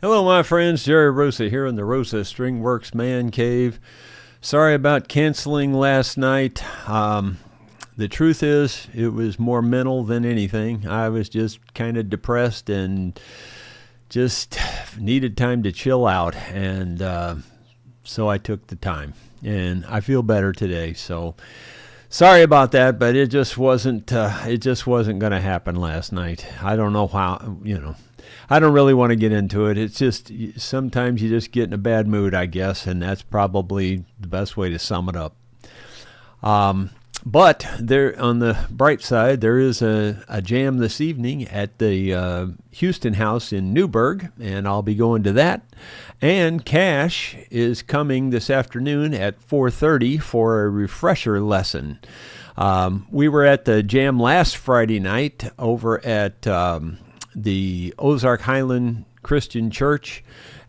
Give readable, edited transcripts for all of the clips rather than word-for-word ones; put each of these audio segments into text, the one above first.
Hello, my friends. Jerry Rosa here in the Rosa Stringworks Man Cave. Sorry about canceling last night. The truth is, it was more mental than anything. I was just kind of depressed and just needed time to chill out. And so I took the time. And I feel better today. So sorry about that, but it just wasn't going to happen last night. I don't know how, I don't really want to get into it. It's just sometimes you just get in a bad mood, I guess, and that's probably the best way to sum it up. But there, on the bright side, there is a jam this evening at the Houston House in Newburgh, and I'll be going to that. And Cash is coming this afternoon at 4:30 for a refresher lesson. We were at the jam last Friday night over at the Ozark Highland Christian Church,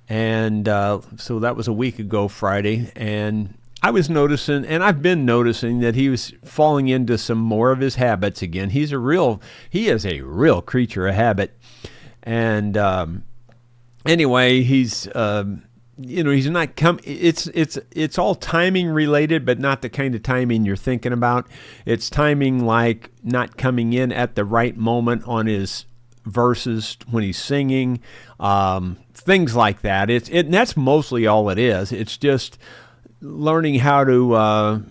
and so that was a week ago Friday, and I was noticing, and I've been noticing, that he was falling into some more of his habits again. He is a real creature of habit, and anyway, he's he's not it's all timing related, but not the kind of timing you're thinking about. It's timing like not coming in at the right moment on his verses when he's singing, things like that. And that's mostly all it is. It's just learning how to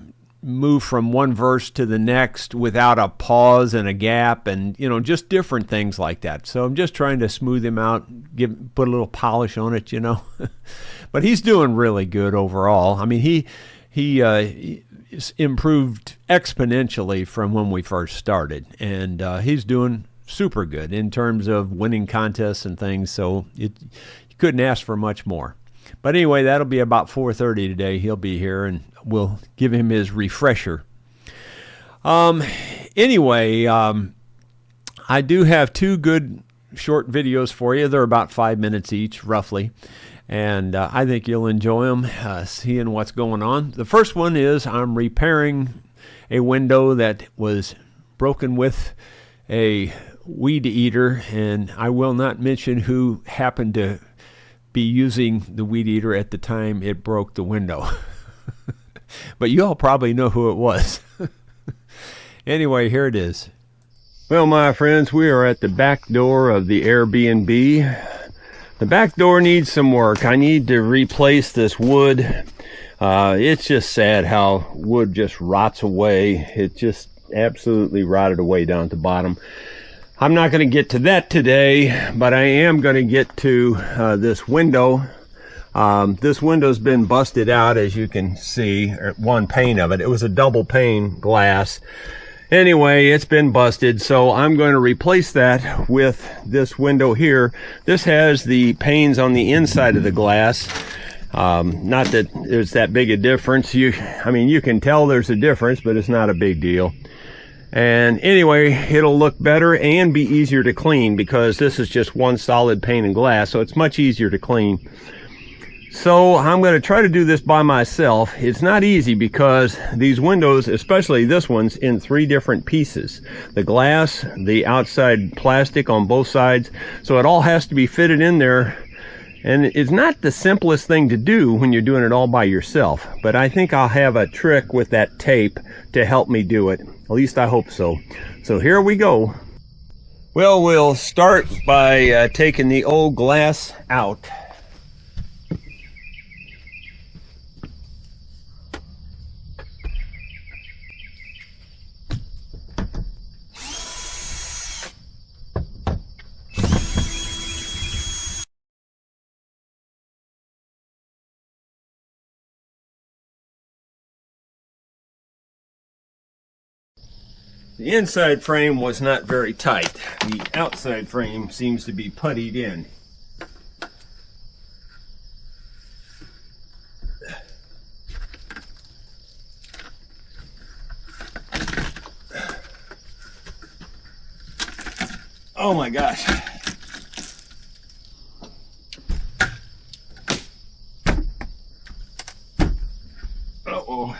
move from one verse to the next without a pause and a gap, and just different things like that. So I'm just trying to smooth him out, put a little polish on it, But he's doing really good overall. I mean, he improved exponentially from when we first started, and he's doing super good in terms of winning contests and things. So you couldn't ask for much more. But anyway, that'll be about 4:30 today. He'll be here, and we'll give him his refresher. Anyway, I do have two good short videos for you. They're about 5 minutes each, roughly. And I think you'll enjoy them, seeing what's going on. The first one is I'm repairing a window that was broken with a weed eater, and I will not mention who happened to be using the weed eater at the time it broke the window. But you all probably know who it was. Anyway, here it is. Well, my friends, we are at the back door of the Airbnb. The back door needs some work. I need to replace this wood. It's just sad how wood just rots away. It just absolutely rotted away down at the bottom. I'm not going to get to that today, but I am going to get to this window. This window's been busted out, as you can see, one pane of it. It was a double pane glass. Anyway, it's been busted, so I'm going to replace that with this window here. This has the panes on the inside of the glass. Not that there's that big a difference. You can tell there's a difference, but it's not a big deal. And anyway, it'll look better and be easier to clean because this is just one solid pane of glass, so it's much easier to clean. So I'm going to try to do this by myself. It's not easy because these windows, especially this one's in 3 different pieces. The glass, the outside plastic on both sides, so it all has to be fitted in there. And it's not the simplest thing to do when you're doing it all by yourself, but I think I'll have a trick with that tape to help me do it. At least I hope so. So here we go. Well, we'll start by taking the old glass out. The inside frame was not very tight. The outside frame seems to be puttied in. Oh my gosh. Uh-oh.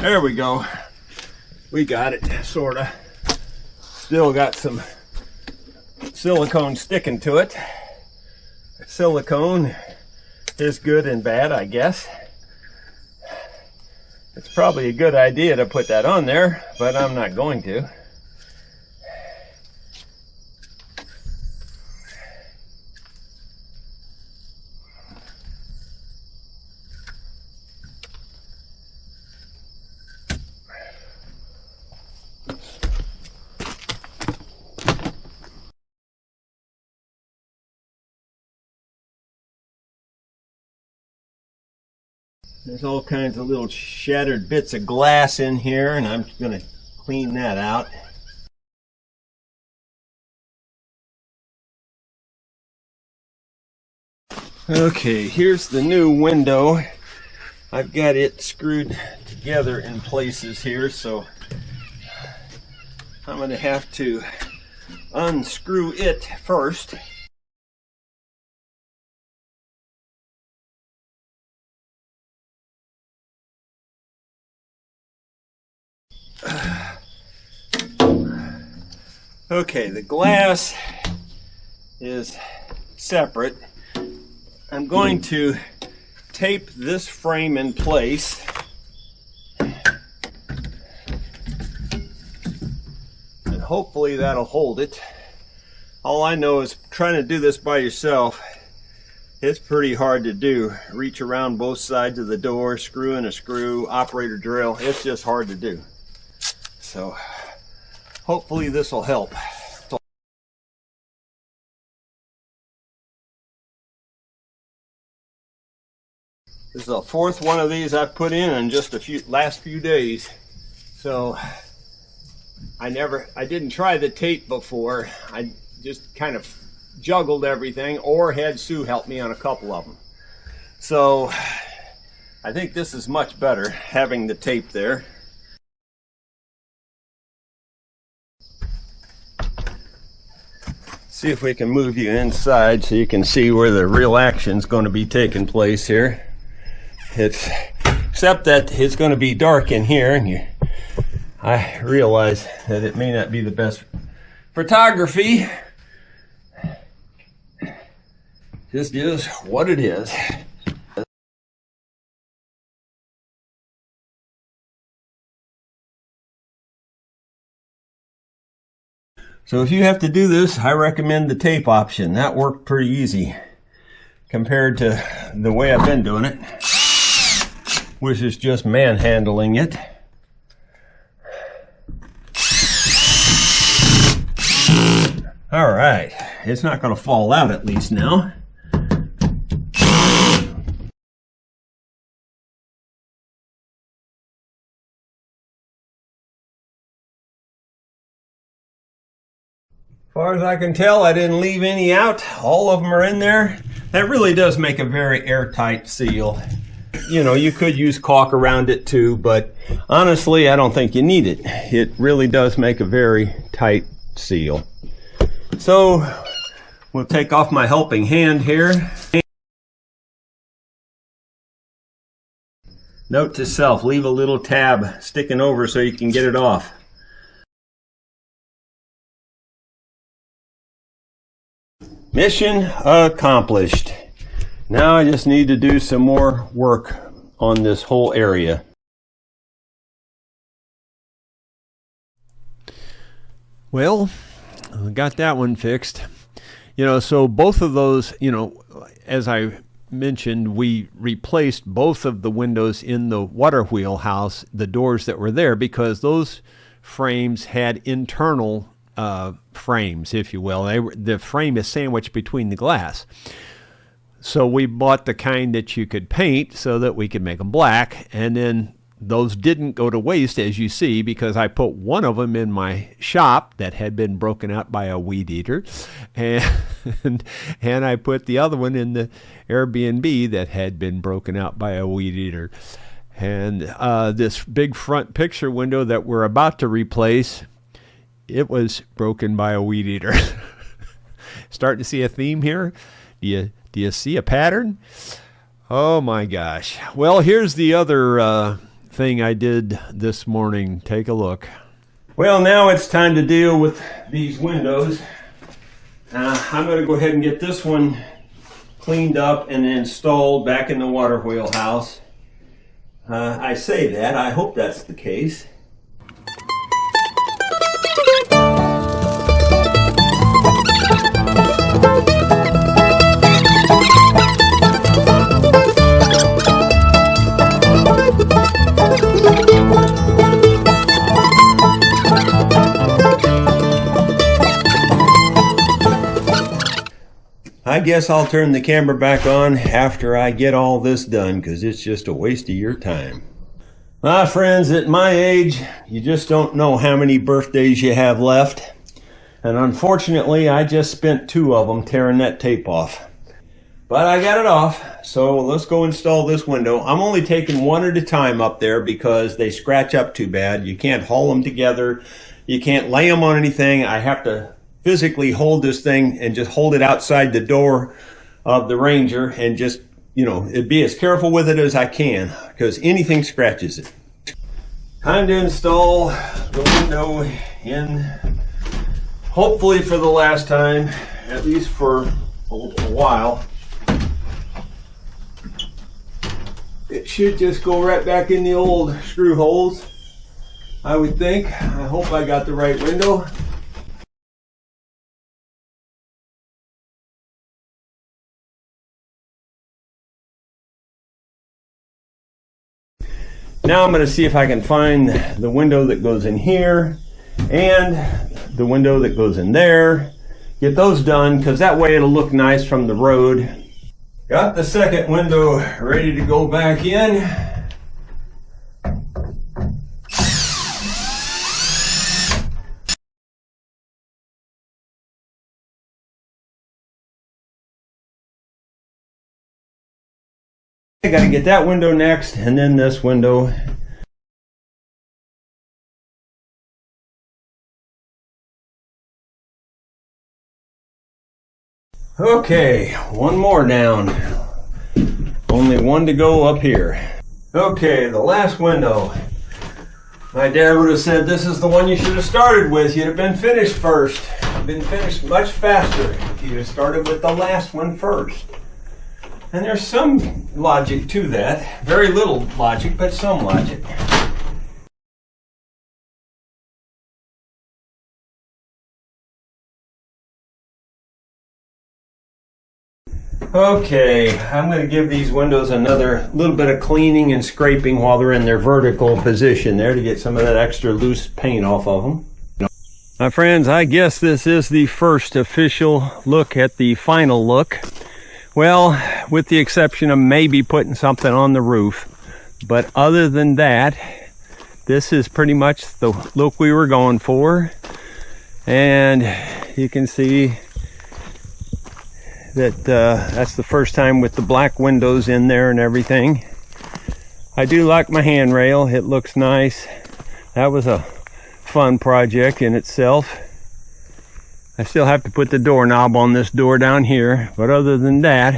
There we go. We got it, sorta. Still got some silicone sticking to it. Silicone is good and bad, I guess. It's probably a good idea to put that on there, but I'm not going to. There's all kinds of little shattered bits of glass in here, and I'm going to clean that out. Okay, here's the new window. I've got it screwed together in places here, so I'm going to have to unscrew it first. Okay, the glass is separate. I'm going to tape this frame in place. And hopefully that'll hold it. All I know is trying to do this by yourself, it's pretty hard to do. Reach around both sides of the door, screw in a screw, operator drill. It's just hard to do. So hopefully this will help. This is the fourth one of these I've put in just the last few days. So I didn't try the tape before. I just kind of juggled everything, or had Sue help me on a couple of them. So I think this is much better, having the tape there. See if we can move you inside so you can see where the real action's going to be taking place here. Except that it's going to be dark in here, and I realize that it may not be the best photography. Just is what it is. So if you have to do this, I recommend the tape option. That worked pretty easy compared to the way I've been doing it, which is just manhandling it. All right, it's not going to fall out at least now. As far as I can tell, I didn't leave any out. All of them are in there. That really does make a very airtight seal. You know, you could use caulk around it too, but honestly, I don't think you need it. It really does make a very tight seal. So, we'll take off my helping hand here. Note to self, leave a little tab sticking over so you can get it off. Mission accomplished. Now I just need to do some more work on this whole area. Well, I got that one fixed. You know, so both of those, you know, as I mentioned, we replaced both of the windows in the water wheel house, the doors that were there, because those frames had internal frames, if you will. The frame is sandwiched between the glass. So we bought the kind that you could paint so that we could make them black, and then those didn't go to waste, as you see, because I put one of them in my shop that had been broken out by a weed eater, and I put the other one in the Airbnb that had been broken out by a weed eater. And this big front picture window that we're about to replace, it was broken by a weed eater. Starting to see a theme here? Do you see a pattern? Oh my gosh. Well, here's the other thing I did this morning. Take a look. Well, now it's time to deal with these windows. I'm going to go ahead and get this one cleaned up and installed back in the water wheel house. I say that, I hope that's the case. I guess I'll turn the camera back on after I get all this done, because it's just a waste of your time. My friends, at my age, you just don't know how many birthdays you have left. And unfortunately, I just spent 2 of them tearing that tape off. But I got it off, so let's go install this window. I'm only taking one at a time up there because they scratch up too bad. You can't haul them together. You can't lay them on anything. I have to physically hold this thing and just hold it outside the door of the Ranger and just, be as careful with it as I can, because anything scratches it. Time to install the window in, hopefully for the last time, at least for a while. It should just go right back in the old screw holes, I would think. I hope I got the right window. Now I'm going to see if I can find the window that goes in here and the window that goes in there. Get those done, because that way it'll look nice from the road. Got the second window ready to go back in. I got to get that window next, and then this window. Okay, one more down. Only one to go up here. Okay, the last window. My dad would have said this is the one you should have started with. You'd have been finished first. Been finished much faster if you'd have started with the last one first. And there's some logic to that. Very little logic, but some logic. Okay, I'm going to give these windows another little bit of cleaning and scraping while they're in their vertical position there to get some of that extra loose paint off of them. My friends, I guess this is the first official look at the final look. Well, with the exception of maybe putting something on the roof. But other than that, this is pretty much the look we were going for. And you can see that that's the first time with the black windows in there and everything. I do like my handrail. It looks nice. That was a fun project in itself. I still have to put the doorknob on this door down here, but other than that,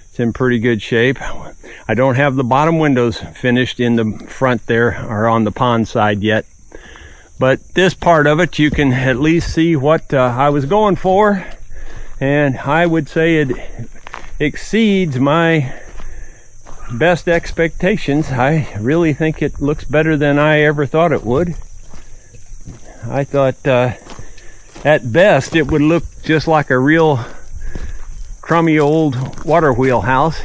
it's in pretty good shape. I don't have the bottom windows finished in the front there or on the pond side yet, but this part of it you can at least see what I was going for, and I would say it exceeds my best expectations. I really think it looks better than I ever thought it would. I thought at best it would look just like a real crummy old water wheel house,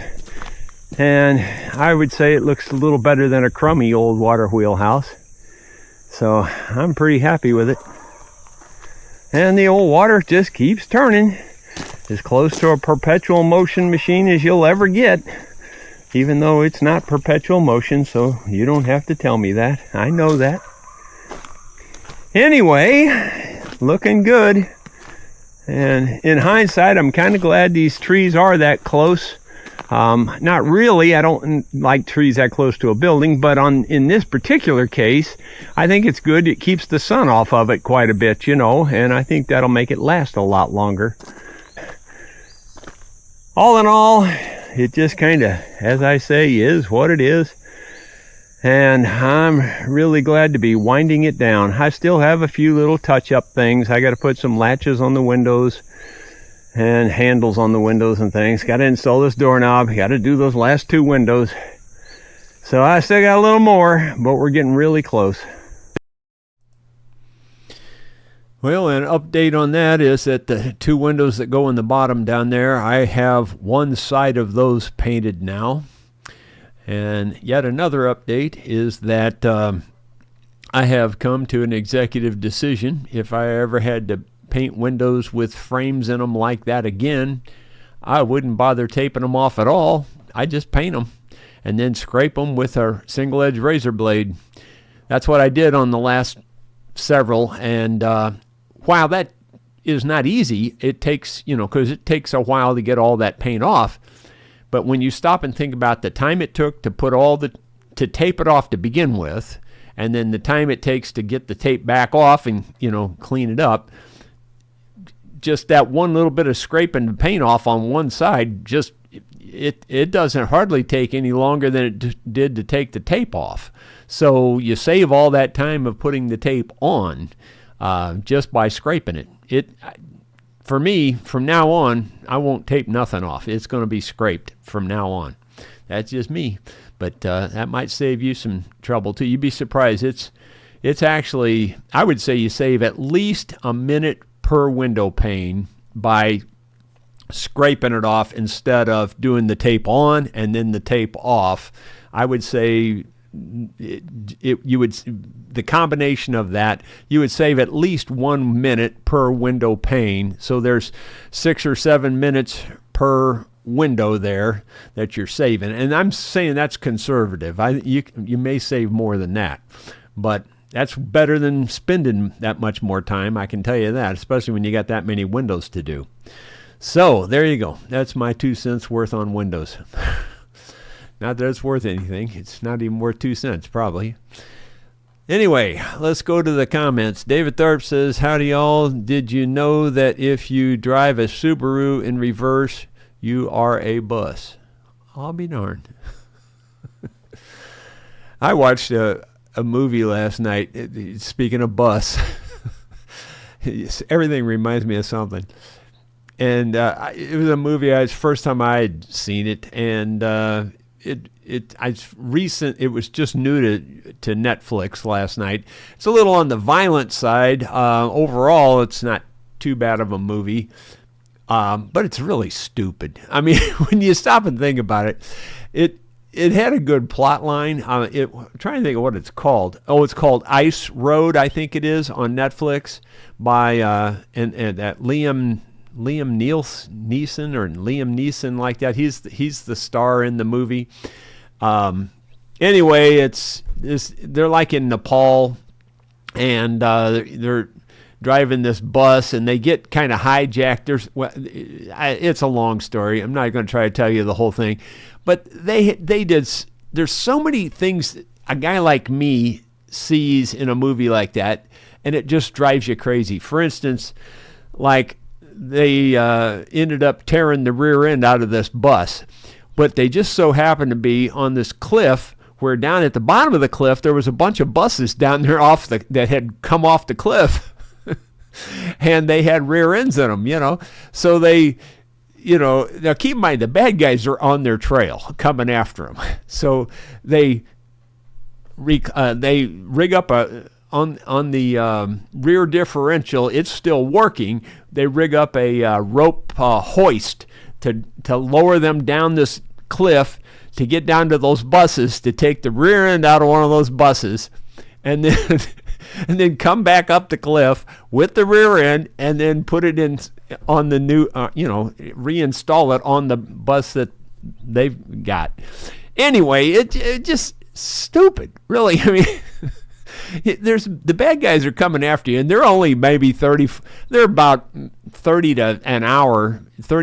and I would say it looks a little better than a crummy old water wheel house. So I'm pretty happy with it. And the old water just keeps turning, as close to a perpetual motion machine as you'll ever get, even though it's not perpetual motion, so you don't have to tell me that. I know that. Anyway, looking good. And in hindsight, I'm kind of glad these trees are that close. Not really. I don't like trees that close to a building, but in this particular case, I think it's good. It keeps the sun off of it quite a bit, and I think that'll make it last a lot longer. All in all, it just kind of, as I say, is what it is. And I'm really glad to be winding it down. I still have a few little touch-up things. I got to put some latches on the windows and handles on the windows and things. Got to install this doorknob. Got to do those last 2 windows. So I still got a little more, but we're getting really close. Well, an update on that is that the 2 windows that go in the bottom down there, I have one side of those painted now. And yet another update is that I have come to an executive decision. If I ever had to paint windows with frames in them like that again, I wouldn't bother taping them off at all. I just paint them and then scrape them with a single edge razor blade. That's what I did on the last several. And while that is not easy, it takes, because it takes a while to get all that paint off. But when you stop and think about the time it took to to tape it off to begin with, and then the time it takes to get the tape back off and, clean it up, just that one little bit of scraping the paint off on one side, just it doesn't hardly take any longer than it did to take the tape off. So you save all that time of putting the tape on just by scraping it. For me, from now on, I won't tape nothing off. It's going to be scraped from now on. That's just me. But that might save you some trouble, too. You'd be surprised. It's actually, I would say you save at least a minute per window pane by scraping it off instead of doing the tape on and then the tape off. I would say the combination of that, you would save at least 1 minute per window pane. So there's 6 or 7 minutes per window there that you're saving. And I'm saying that's conservative. You may save more than that, but that's better than spending that much more time. I can tell you that, especially when you got that many windows to do. So there you go. That's my 2 cents worth on windows. Not that it's worth anything. It's not even worth 2 cents, probably. Anyway, let's go to the comments. David Tharp says, howdy y'all. Did you know that if you drive a Subaru in reverse, you are a bus? I'll be darned. I watched a movie last night. Speaking of bus, everything reminds me of something. And it was a movie. It's the first time I had seen it, and it was just new to Netflix last night. It's a little on the violent side. Overall, it's not too bad of a movie, but it's really stupid. I mean, when you stop and think about it, it had a good plot line. I'm trying to think of what it's called. Oh, it's called Ice Road, I think it is, on Netflix by and that Liam Neeson or Liam Neeson, like that. He's the star in the movie. Anyway, they're like in Nepal, and they're driving this bus, and they get kind of hijacked. It's a long story. I'm not going to try to tell you the whole thing, but they did. There's so many things a guy like me sees in a movie like that, and it just drives you crazy. For instance, like, they ended up tearing the rear end out of this bus, but they just so happened to be on this cliff where down at the bottom of the cliff there was a bunch of buses down there that had come off the cliff and they had rear ends in them, so they, now keep in mind the bad guys are on their trail coming after them, so they rig up on the rear differential. It's still working. They rig up a rope hoist to lower them down this cliff to get down to those buses, to take the rear end out of one of those buses, and then come back up the cliff with the rear end, and then put it in on the new, reinstall it on the bus that they've got. Anyway, it just stupid, really. I mean, the bad guys are coming after you, and they're only maybe they're about 30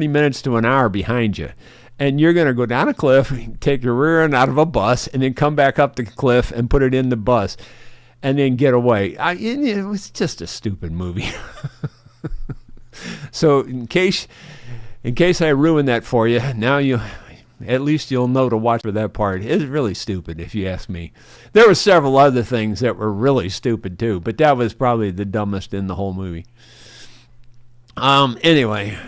minutes to an hour behind you. And you're going to go down a cliff, take your rear end out of a bus, and then come back up the cliff and put it in the bus, and then get away. It was just a stupid movie. So in case I ruined that for you, now At least you'll know to watch for that part. It's really stupid, if you ask me. There were several other things that were really stupid, too, but that was probably the dumbest in the whole movie. Anyway,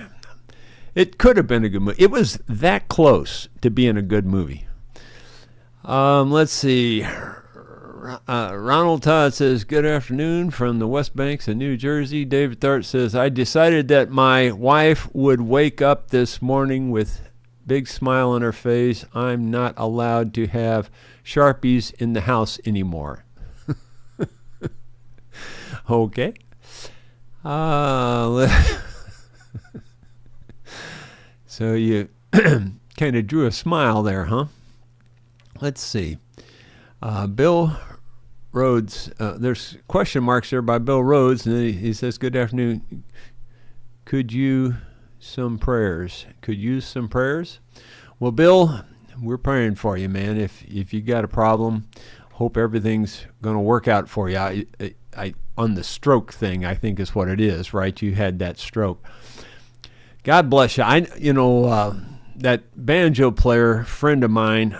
it could have been a good movie. It was that close to being a good movie. Let's see. Ronald Todd says, good afternoon from the West Banks of New Jersey. David Thart says, I decided that my wife would wake up this morning with big smile on her face. I'm not allowed to have Sharpies in the house anymore. Okay. So you kind of drew a smile there, huh? Let's see. Bill Rhodes, there's question marks there by Bill Rhodes, and he says, good afternoon. Could use some prayers? Well, Bill, we're praying for you, man. If you got a problem, hope everything's going to work out for you. I on the stroke thing, I think is what it is, right? You had that stroke. God bless you. That banjo player friend of mine,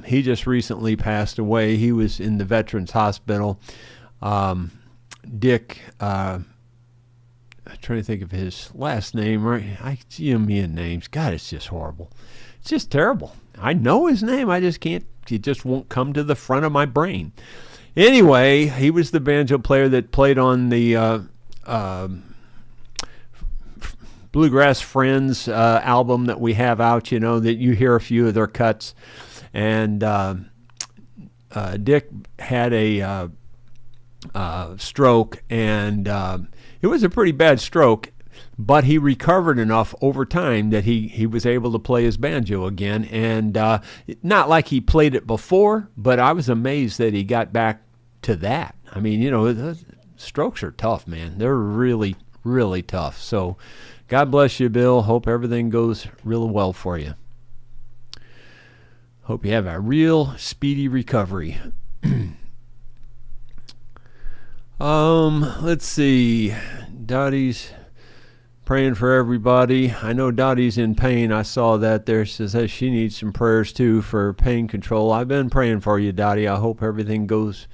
he just recently passed away. He was in the Veterans Hospital. Dick, I'm trying to think of his last name. Right? I see him in names. God, it's just horrible. It's just terrible. I know his name. I just can't. It just won't come to the front of my brain. Anyway, he was the banjo player that played on the Bluegrass Friends album that we have out, that you hear a few of their cuts. And Dick had a stroke, and it was a pretty bad stroke, but he recovered enough over time that he was able to play his banjo again. And not like he played it before, but I was amazed that he got back to that. I mean, strokes are tough, man. They're really, really tough. So God bless you, Bill. Hope everything goes real well for you. Hope you have a real speedy recovery. Let's see. Dottie's praying for everybody. I know Dottie's in pain. I saw that there. Says that she needs some prayers too for pain control. I've been praying for you, Dottie. I hope everything goes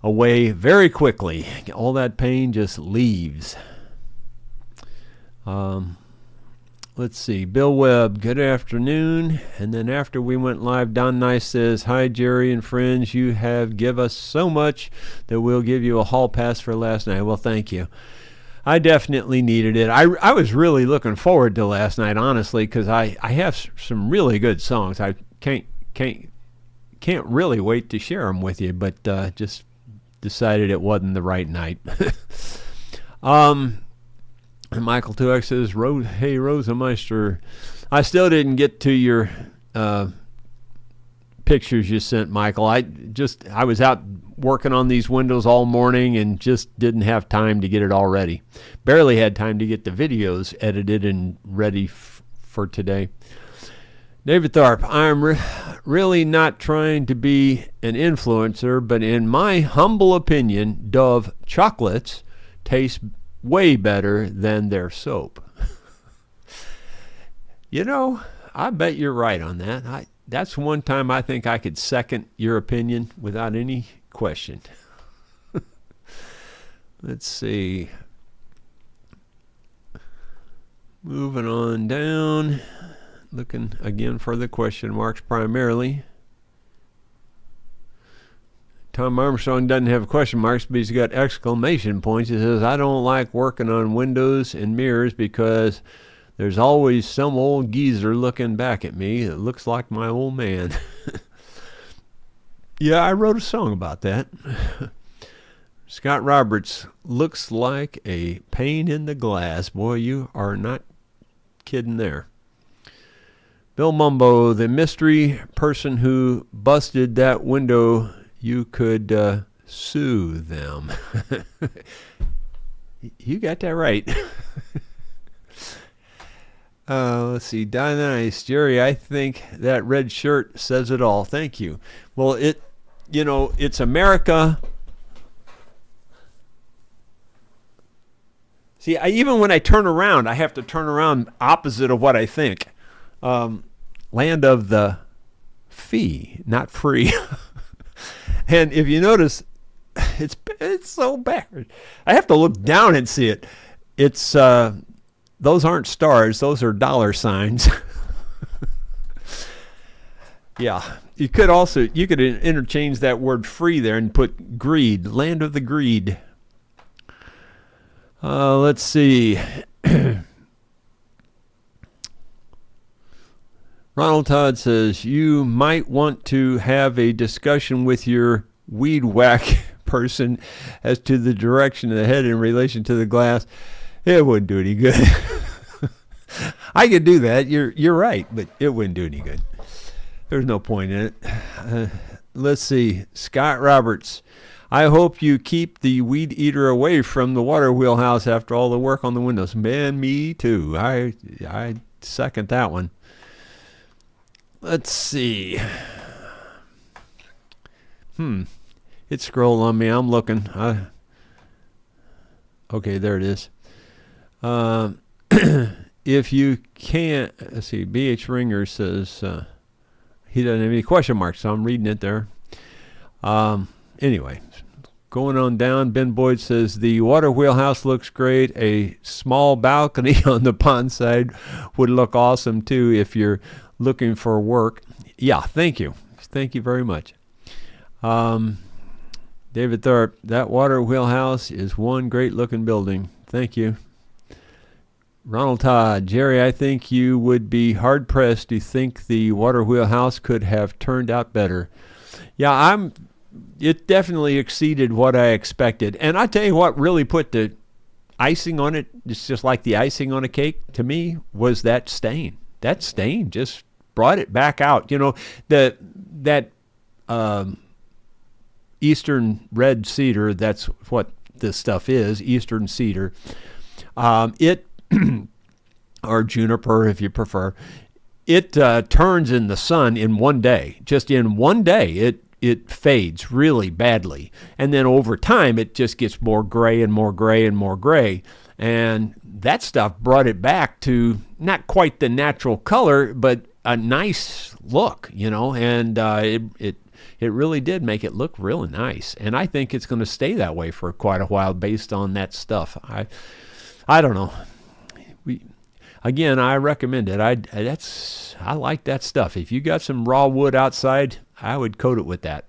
away very quickly. All that pain just leaves. Let's see. Bill Webb, good afternoon. And then after we went live, Don Nice says, hi, Jerry and friends. You have give us so much that we'll give you a hall pass for last night. Well, thank you. I definitely needed it. I was really looking forward to last night, honestly, because I have some really good songs. I can't really wait to share them with you, but just decided it wasn't the right night. And Michael 2X says, hey, Rosemeister, I still didn't get to your pictures you sent, Michael. I was out working on these windows all morning and just didn't have time to get it all ready. Barely had time to get the videos edited and ready for today. David Tharp, I'm really not trying to be an influencer, but in my humble opinion, Dove chocolates taste way better than their soap. I bet you're right on that. That's one time I think I could second your opinion without any question. Let's see. Moving on down. Looking again for the question marks primarily. Tom Armstrong doesn't have question marks, but he's got exclamation points. He says, I don't like working on windows and mirrors because there's always some old geezer looking back at me. It looks like my old man. Yeah, I wrote a song about that. Scott Roberts, looks like a pane in the glass. Boy, you are not kidding there. Bill Mumbo, the mystery person who busted that window, you could sue them. You got that right. Let's see. Nice. Jerry, I think that red shirt says it all. Thank you. Well, it's America. See, even when I turn around, I have to turn around opposite of what I think. land of the fee, not free. And if you notice, it's so backwards. I have to look down and see it. It's those aren't stars; those are dollar signs. Yeah, you could interchange that word free there and put greed, land of the greed. Let's see. Ronald Todd says, you might want to have a discussion with your weed whack person as to the direction of the head in relation to the glass. It wouldn't do any good. I could do that. You're right, but it wouldn't do any good. There's no point in it. Let's see. Scott Roberts. I hope you keep the weed eater away from the water wheelhouse after all the work on the windows. Man, me too. I second that one. Let's see. It scrolled on me. I'm looking. Okay, there it is. If you can't, let's see. BH Ringer says he doesn't have any question marks, so I'm reading it there. Anyway, going on down, Ben Boyd says the water wheelhouse looks great. A small balcony on the pond side would look awesome too if you're looking for work. Yeah, thank you. Thank you very much. David Thorpe, that water wheelhouse is one great looking building. Thank you. Ronald Todd, Jerry, I think you would be hard pressed to think the water wheelhouse could have turned out better. Yeah, it definitely exceeded what I expected. And I tell you what really put the icing on it, it's just like the icing on a cake to me, was that stain. That stain just brought it back out. You know, that Eastern red cedar, that's what this stuff is, Eastern cedar. It, or juniper if you prefer, it turns in the sun in one day. Just in one day, it fades really badly. And then over time, it just gets more gray and more gray and more gray. And that stuff brought it back to not quite the natural color, but a nice look, you know, and it really did make it look really nice. And I think it's going to stay that way for quite a while based on that stuff. I don't know. I recommend it. I like that stuff. If you got some raw wood outside, I would coat it with that.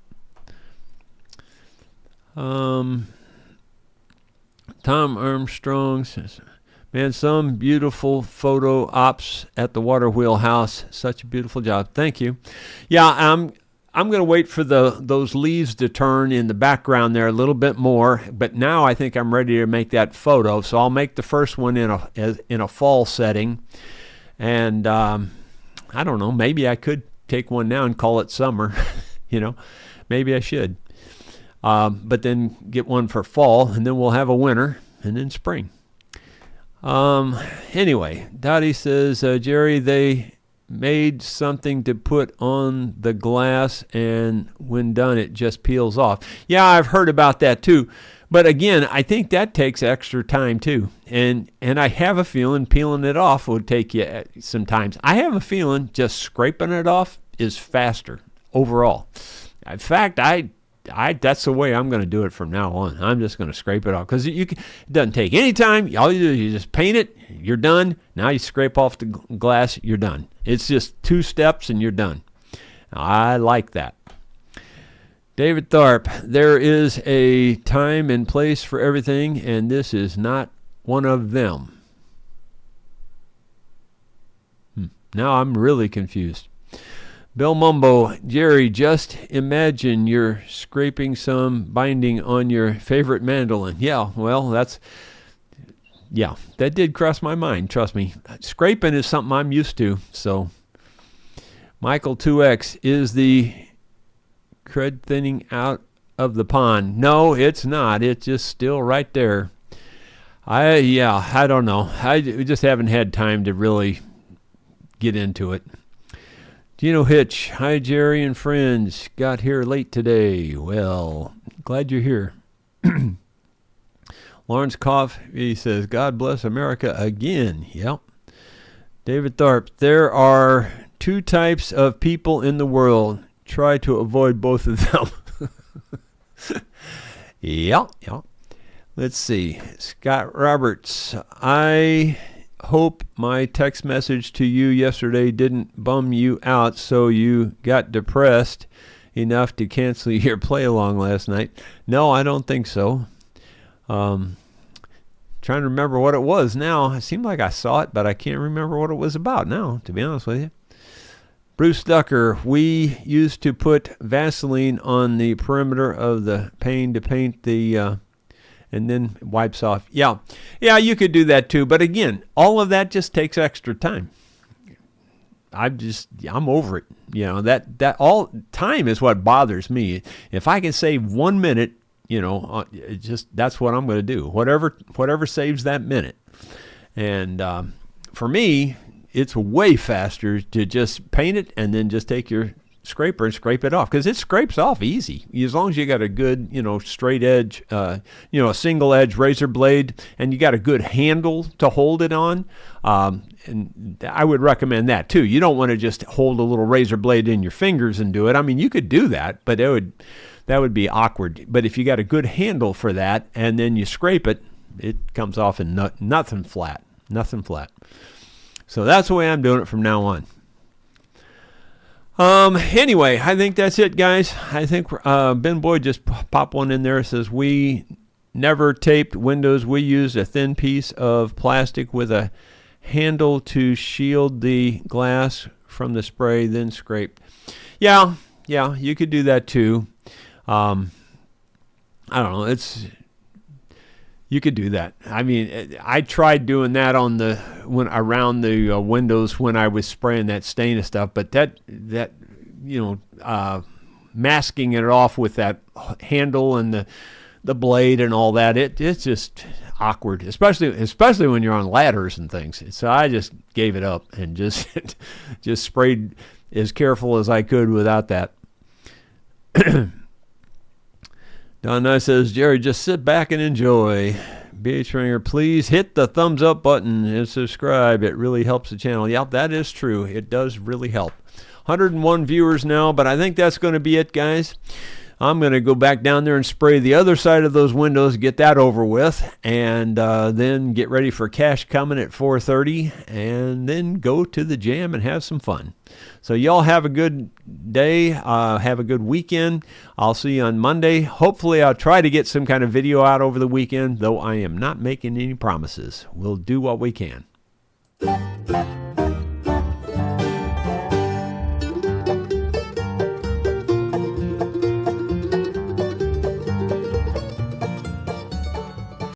Tom Armstrong says, man, some beautiful photo ops at the water wheelhouse. Such a beautiful job. Thank you. Yeah, I'm going to wait for those leaves to turn in the background there a little bit more, but now I think I'm ready to make that photo. So I'll make the first one in a fall setting, and I don't know, maybe I could take one now and call it summer. You know, maybe I should. But then get one for fall, and then we'll have a winter, and then spring. Anyway, Dottie says, Jerry, they made something to put on the glass, and when done, it just peels off. Yeah, I've heard about that too. But again, I think that takes extra time too. And I have a feeling peeling it off would take you some time. I have a feeling just scraping it off is faster overall. In fact, that's the way I'm going to do it from now on. I'm just going to scrape it off because it doesn't take any time. All you do is you just paint it, you're done. Now you scrape off the glass, you're done. It's just 2 steps and you're done. I like that. David Tharp, there is a time and place for everything, and this is not one of them. Now I'm really confused. Bill Mumbo, Jerry, just imagine you're scraping some binding on your favorite mandolin. Yeah, well, that did cross my mind, trust me. Scraping is something I'm used to, so. Michael 2X, is the crud thinning out of the pond? No, it's not. It's just still right there. I don't know. I just haven't had time to really get into it. Gino Hitch, hi Jerry and friends. Got here late today. Well, glad you're here. Lawrence Koff, he says, God bless America again. Yep. David Tharp, there are two types of people in the world. Try to avoid both of them. Yeah. Let's see. Scott Roberts. I hope my text message to you yesterday didn't bum you out so you got depressed enough to cancel your play along last night. No, I don't think so. Trying to remember what it was now. It seemed like I saw it, but I can't remember what it was about now, to be honest with you. Bruce Ducker, we used to put Vaseline on the perimeter of the pane to paint the, and then wipes off. Yeah, you could do that too. But again, all of that just takes extra time. I'm over it. You know, that all time is what bothers me. If I can save 1 minute, you know, that's what I'm going to do. Whatever saves that minute. And for me, it's way faster to just paint it and then just take your scraper and scrape it off, because it scrapes off easy as long as you got a good, straight edge, a single edge razor blade, and you got a good handle to hold it on. And I would recommend that too. You don't want to just hold a little razor blade in your fingers and do it. I mean, you could do that, but that would be awkward. But if you got a good handle for that and then you scrape it, it comes off in nothing flat. So that's the way I'm doing it from now on. Anyway, I think that's it, guys. I think Ben Boyd just popped one in there. It says, we never taped windows. We used a thin piece of plastic with a handle to shield the glass from the spray, then scraped. Yeah, you could do that too. I don't know. You could do that. I mean, I tried doing that around the windows when I was spraying that stain and stuff, but that masking it off with that handle and the blade and all that, it's just awkward, especially when you're on ladders and things. So I just gave it up and just sprayed as careful as I could without that. Don Nye says, Jerry, just sit back and enjoy. BH Ringer, please hit the thumbs up button and subscribe. It really helps the channel. Yep, that is true. It does really help. 101 viewers now, but I think that's going to be it, guys. I'm going to go back down there and spray the other side of those windows, get that over with, and then get ready for cash coming at 4:30, and then go to the jam and have some fun. So y'all have a good day. Have a good weekend. I'll see you on Monday. Hopefully I'll try to get some kind of video out over the weekend, though I am not making any promises. We'll do what we can.